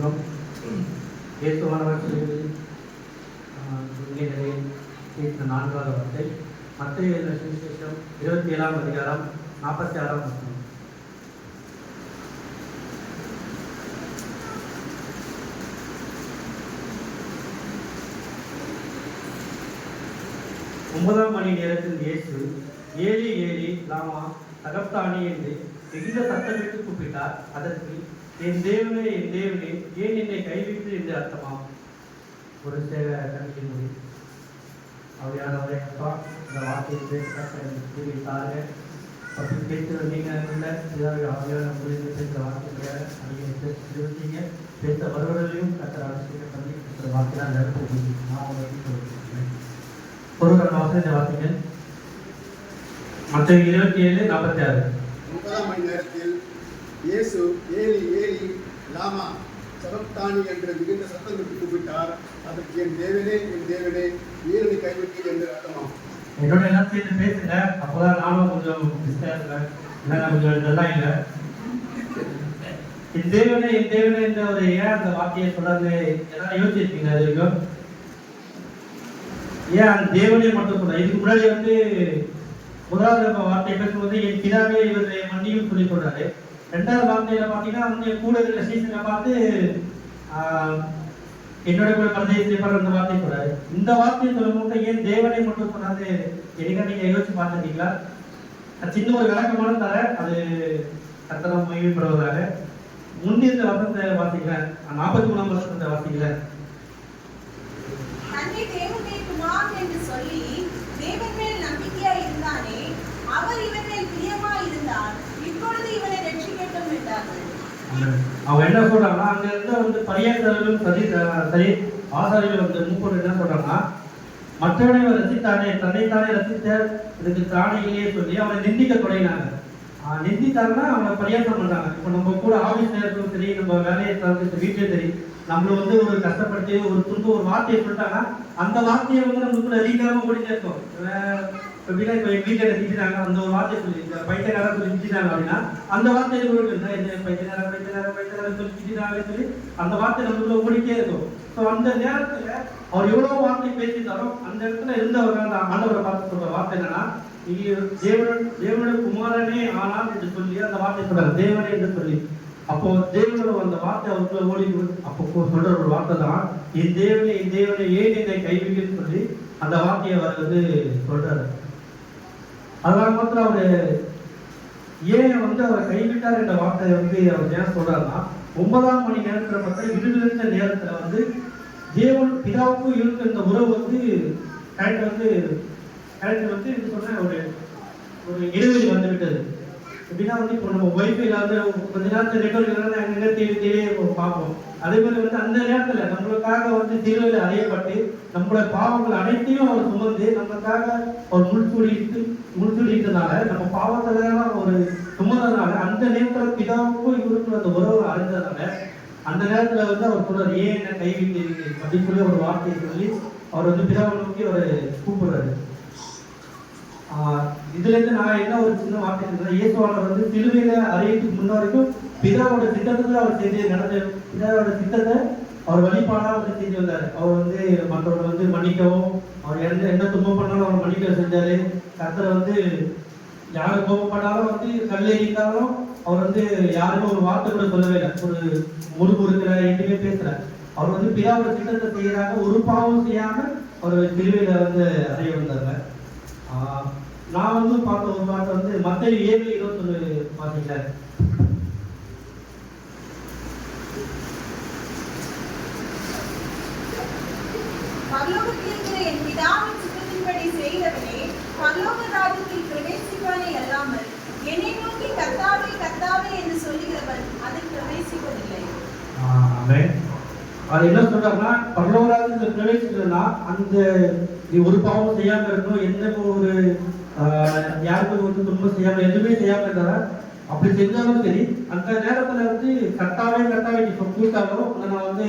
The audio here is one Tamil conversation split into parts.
பார்க்கிறோம். இயேசுவானவர் சிலுவையில் பேசின 4வது வார்த்தை மத்தேயு எழுதின சுவிசேஷம் 27ஆம் அதிகாரம் 46ஆம் வசனம். ஒன்பதாம் மணி நேரத்தில் இயேசு ஏலி ஏலி லாமா சகப்தானி என்று மிகுந்த சத்தமிட்டு கூப்பிட்டார். அதற்கு என் தேவனே ஏன் என்னை கைவிட்டு என்று அர்த்தமாம். ஒரு சேவை கணிக்க முடியும். அவையானவரை அப்பா இந்த வார்த்தையை பேசுகிறாங்க. அப்படி பேசுகிற நீங்கள் இல்லை இதாவது அவையான முடிந்து பேசுகிற வார்த்தைகளை நீங்கள் பேசுவீங்க. பேச வருவதையும் கற்ற அரசியல் பண்ணி பேசுகிற வார்த்தையாக நடத்த நான் சொல்லியிருக்கேன். ஒருவர் வாசனை வாசிங்க. மத்தேயு 27:46. 9ஆம் மணி நேரத்தில் இயேசு ஏலி ஏலி லாமா சபக்தானி என்று மிகுந்த சத்தமிட்டு கூப்பிட்டார். அதற்கு என் தேவனே வீரனை கைவிட்டு என்று அர்த்தமாம். என்னோட எல்லாம் சேர்ந்து பேசுங்க. அப்போதான் நானும் கொஞ்சம் கொஞ்சம் நல்லா இல்லை. என் தேவனே என்ற ஒரு ஏன் அந்த வார்த்தையை சொல்றாங்க எல்லாம் யோசிச்சிருக்கீங்க. அது வரைக்கும் ஏன் அந்த தேவனே மட்டும் சொல்ற? இதுக்கு முன்னாடி முதலாவது வார்த்தை பேசும்போது என் பிதாவே இவர் மன்னியும் சொல்லி சொல்றாரு. ரெண்டாவது வார்த்தையில பாத்தீங்கன்னா கூட இருக்கிற சீசனை பார்த்து என்னோட கூட பரதேசியப்பர் அந்த வார்த்தையை சொல்றாரு. இந்த வார்த்தையை சொல்லும்போது ஏன் தேவனை மட்டும் சொன்னாது எதுக்கா நீங்க யோசிச்சு பார்த்துட்டீங்களா? சின்ன ஒரு விளக்கமான தர அது கர்த்தரை மகிமைப்படுவதாக. முன்னிருந்த வசனத்தை வாசிக்கல, 43ஆம் வசனத்தை வாசிக்கல. தன்னை தேவனுடைய குமாரன் என்று சொல்லி தேவன் மேல் நம்பிக்கையாய் இருந்தானே, அவர் இவன் மேல் பிரியமாய் இருந்தார், இப்பொழுது இவனை ரட்சிக்கட்டும் என்றார்கள். அவங்க என்ன சொல்றாங்கன்னா, அங்க இருந்து பரியாசர்களும் சரி ஆசாரிகள் மூப்பர் என்ன சொல்றாங்கன்னா, மற்றவனை ரசித்தானே தன்னைத்தானே ரசித்த இதுக்கு தானையிலேயே சொல்லி அவனை நிந்திக்க தொடங்கினாங்க. நிந்தித்தாங்கன்னா அவனை பரியாசம் பண்றாங்க. இப்போ நம்ம கூட ஆபீஸ் நேரத்தும் சரி, நம்ம வேலையை தவிர்த்து வீட்டிலே சரி, நம்மள ஒரு கஷ்டப்படுத்தி ஒரு துன்பம் ஒரு வார்த்தையை சொல்லிட்டாங்கன்னா அந்த வார்த்தையை நம்மளுக்குள்ள ரீக்காம ஓடிட்டே இருக்கும். எப்படின்னா இப்போ எங்கள் வீட்டில் திட்டாங்க, அந்த ஒரு வார்த்தையை சொல்லி பைத்தியக்காரன் சொல்லி திட்டாங்க அப்படின்னா அந்த வார்த்தையை பைத்தியக்காரன் சொல்லி திட்டாங்க சொல்லி அந்த வார்த்தை நம்மளுக்குள்ள ஓடிட்டே இருக்கும். ஸோ அந்த நேரத்தில் அவர் எவ்வளோ வார்த்தை பேசிட்டாலும் அந்த இடத்துல இருந்தவர்கள் அந்த ஆண்டவரை பார்த்து சொல்ற வார்த்தை என்னன்னா, தேவனுடைய குமாரனே ஆனால் என்று சொல்லி அந்த வார்த்தை சொல்றாரு, தேவனே என்று சொல்லி. அப்போ தேவனோட அந்த வார்த்தை அவருக்குள்ள ஓடி அப்போ சொல்ற ஒரு வார்த்தை தான் என் தேவனே ஏன் என்னை கைவிட்டுன்னு சொல்லி அந்த வார்த்தையை அவர் சொல்றாரு. அதனால மாத்திரம் அவரு ஏன் அவரை கைவிட்டார் என்ற வார்த்தையை அவர் ஏன் சொல்றாருன்னா, 9ஆம் மணி நேரத்துல பார்த்தா இருந்த நேரத்துல தேவன் பிதாவுக்கும் இருக்க இந்த உறவு கரெக்ட் சொன்ன ஒரு இடைவெளி வந்து விட்டது. எப்படின்னா இப்போ நம்ம ஒய்ஃபைல கொஞ்ச நேரத்தில் நெட்வொர்க் அங்கே தேடி பார்ப்போம். அதே மாதிரி அந்த நேரத்தில் நம்மளுக்காக சிலுவையில் அறையப்பட்டு நம்மளோட பாவங்கள் அனைத்தையும் அவர் சுமந்து நம்மளுக்காக அவர் முள்சூடிட்டதுனால நம்ம பாவத்தில் ஒரு சுமந்ததுனால அந்த நேரத்தில் பிதாவுக்கும் இவருக்கும் அந்த உறவு அறிந்ததுனால அந்த நேரத்தில் அவர் சொல்றாரு, ஏன் என்ன கைவிட்டு அப்படின்னு சொல்லி ஒரு வார்த்தையை சொல்லி அவர் பிதாவை நோக்கி அவர் கூப்பிடுறாரு. இதுல இருந்து நான் என்ன ஒரு சின்ன வார்த்தை சொல்றேன், இயேசுவானவர் சிலுவையில அறையத்துக்கு முன்ன வரைக்கும் பிதாவோட திட்டத்துல அவர் செஞ்சு நடந்த பிதாவோட திட்டத்தை அவர் வழிபாடா செஞ்சு வந்தாரு. அவர் மற்றவர்கள் மன்னிக்கவும், அவர் என்ன துன்பம் பண்ணாலும் அவர் மன்னிக்க செஞ்சாரு. கர்த்தரை யாரு கோபப்பட்டாலும் கல்லெறிந்தாலும் அவர் யாருமே ஒரு வார்த்தை கூட சொல்லவே இல்லை. ஒரு முறுப்பு இருக்கிற எதுவுமே பேசுற அவர் பிதாவோட திட்டத்தை செய்யறாங்க. ஒரு பாவம் செய்யாம அவர் சிலுவையில அறைய வந்தாங்க. நான் பார்த்த ஒரு பாட்டு மத்தேயு 7:21 பார்த்தீங்களா? பரலோகத்தில் இருக்கிற என் பிதாவின் சித்தத்தின்படி செய்தவனே பரலோக ராஜ்யத்தில் பிரவேசிப்பானே அல்லாமல் என்னை நோக்கி கர்த்தாவே கர்த்தாவே என்று சொல்லுகிறவன் அதில் பிரவேசிப்பதில்லை. அது என்ன சொல்றாங்கன்னா, பரலோக ராஜ்யத்தில் பிரவேசிக்கிறதுனா அந்த ஒரு பாவம் செய்யாம இருக்கணும், எந்த ஒரு யாருக்கும் துன்பம் செய்யாம எதுவுமே செய்யாம இருந்தா அப்படி செஞ்சாலும் சரி அந்த நேரத்துல கர்த்தாவே நீ கூட்டாலும் நான்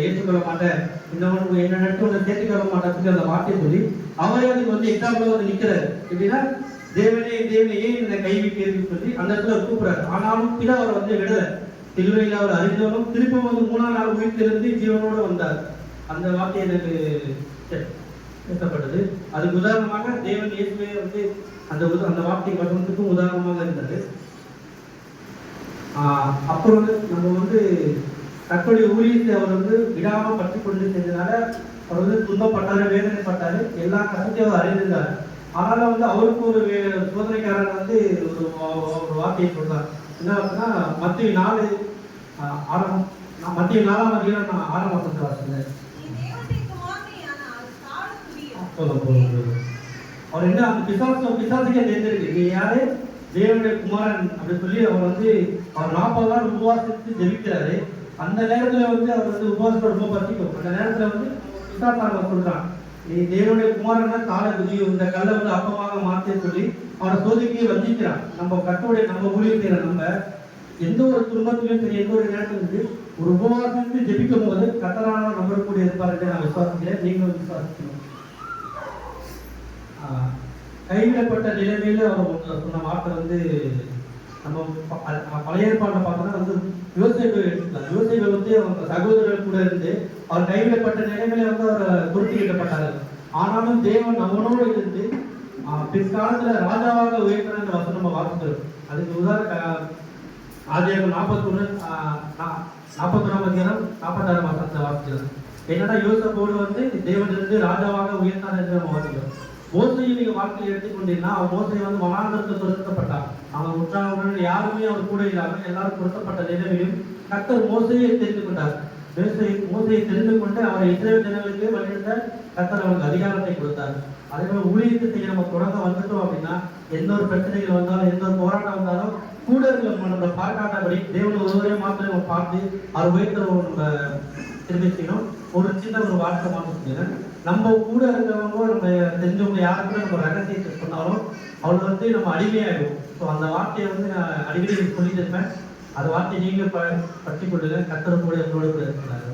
ஏற்றுக்கொள்ள மாட்டேன், இன்னொன்று என்ன நட்டு சேர்த்துக்கொள்ள மாட்டேன் அந்த வார்த்தையை சொல்லி அவரே எக்ஸாம்பிள் நிக்கிறாரு. எப்படின்னா தேவனே ஏன் இந்த கைவிட்டு சொல்லி அந்த இடத்துல கூப்பிடுறாரு. ஆனாலும் பிதா அவர் விடல. சிலுவையில் அவர் அறிந்தவரும் திருப்பம் வந்து 3ஆம் நாள் உயிர்த்தெழுந்து ஜீவனோடு வந்தார். அந்த வார்த்தை எனக்கு பேசப்பட்டது. அதுக்கு உதாரணமாக தேவன் இயேசுவே வந்து அந்த வார்த்தை வசனத்துக்கும் உதாரணமாக இருந்தது. அப்புறம் வந்து நம்ம வந்து கர்த்தருடைய ஊழியத்தை அவர் வந்து விடாமல் பற்றி கொண்டு செஞ்சதுனால அவர் வந்து துன்பப்பட்டாரு, வேதனைப்பட்டாரு, எல்லா கஷ்டத்தையும் அவர் அறிந்திருந்தார். ஆனாலும் வந்து அவருக்கு ஒரு சோதனைக்காரன் வந்து ஒரு வார்த்தையை சொல்றார். என்ன அப்படின்னா மத்திய 4 மத்திய 4ஆம் அதிகாரம் 6ஆம் வசனத்தை வாசிக்கிறேன். அவர் என்ன அந்த பிசாசுக்கே தெரிஞ்சிருக்கு, நீ யாரு தேவனுடைய குமாரன் அப்படின்னு சொல்லி அவர் வந்து அவர் 40 நாள் உபவாசித்து ஜெபிக்கிறாரு. அந்த நேரத்துல வந்து அவர் வந்து உபவாசம் ரொம்ப பசிக்கும். அந்த நேரத்துல வந்து பிசாசாக சொல்றான், நீ தேவனுடைய குமாரன் காலை குதியும், இந்த கல்லை வந்து அப்பமாக மாற்றி சொல்லி அவனை சோதிக்கையை வஞ்சிக்கிறான். நம்ம கட்டோடைய நம்ம ஊழியத்தை நம்ம எந்த ஒரு துன்பத்திலும் சரி, எந்த ஒரு நேரத்தில் இருந்து ஒரு உபவாசத்து ஜெபிக்கும் போது கத்தரான நம்பக்கூடிய இருப்பார் என்று நான் விசுவாசிக்கிறேன். நீங்களும் விசுவாசிக்கணும். கைவிடப்பட்ட நிலைமையில அவர் சொன்ன வார்த்தை வந்து நம்ம பழைய ஏற்பாட்டில் பார்த்தோம்னா வந்து யோசேப்பு எடுத்துக்கலாம். யோசேப்பு வந்து அவங்க சகோதரர்கள் கூட இருந்து அவர் கைவிடப்பட்ட நிலைமையில வந்து அவர் குறிப்பிடப்பட்டார்கள். ஆனாலும் தேவன் அவனோடு இருந்து பிற்காலத்துல ராஜாவாக உயர்த்தின அந்த வசனம் நம்ம வாசிக்கிறோம். அதுக்கு உதாரணம் ஆதியாகமம் 41ஆம் அதிகாரம் 46ஆம் வசனத்தை வாசிக்கிறோம். என்னன்னா யோசேப்போடு வந்து தேவன் இருந்து ராஜாவாக உயர்த்தார் என்று நம்ம வாசிக்கிறோம். மோசையை நீங்க வாழ்க்கையை எடுத்துக்கொண்டீங்கன்னா அவன் மோசை வந்து வனாந்தரத்தில் துரத்தப்பட்டான். அவன் உற்றாக யாருமே அவர் கூட இல்லாமல் எல்லாரும் துரத்தப்பட்ட நிலைமையும் கர்த்தர் மோசையை தெரிந்து கொண்டார். மோசையை தெரிந்து கொண்டு அவரை இஸ்ரவேல் ஜனங்களுக்கு வழிநடத்த கர்த்தர் அவனுக்கு அதிகாரத்தை கொடுத்தார். அதே போல ஊழியத்தை செய்ய நம்ம தொடங்க வந்துட்டோம் அப்படின்னா எந்த ஒரு பிரச்சனைகள் வந்தாலும் எந்த ஒரு போராட்டம் வந்தாலும் கூட இருக்க நம்ம பார்க்காதபடி தேவன் ஒருவரே மாத்திரம் நம்ம பார்த்து அவர் உயர்த்தவங்க நம்ம திரும்பி செய்யணும். ஒரு சின்ன ஒரு வார்த்தை மாற்ற சொல்லிடுறேன். நம்ம கூட இருக்கிறவங்க நம்ம தெரிஞ்சவங்க யாருக்குமே நம்ம ரகசியத்தை சொன்னாலும் அவளை வந்து நம்ம அடிமையாயிடும். ஸோ அந்த வார்த்தையை வந்து நான் அடிக்கடி சொல்லிட்டு இருப்பேன். அந்த வார்த்தையை நீங்க பற்றி கொள்ளுங்க. கர்த்தர் கூட எங்களோட இருக்கிறாரு.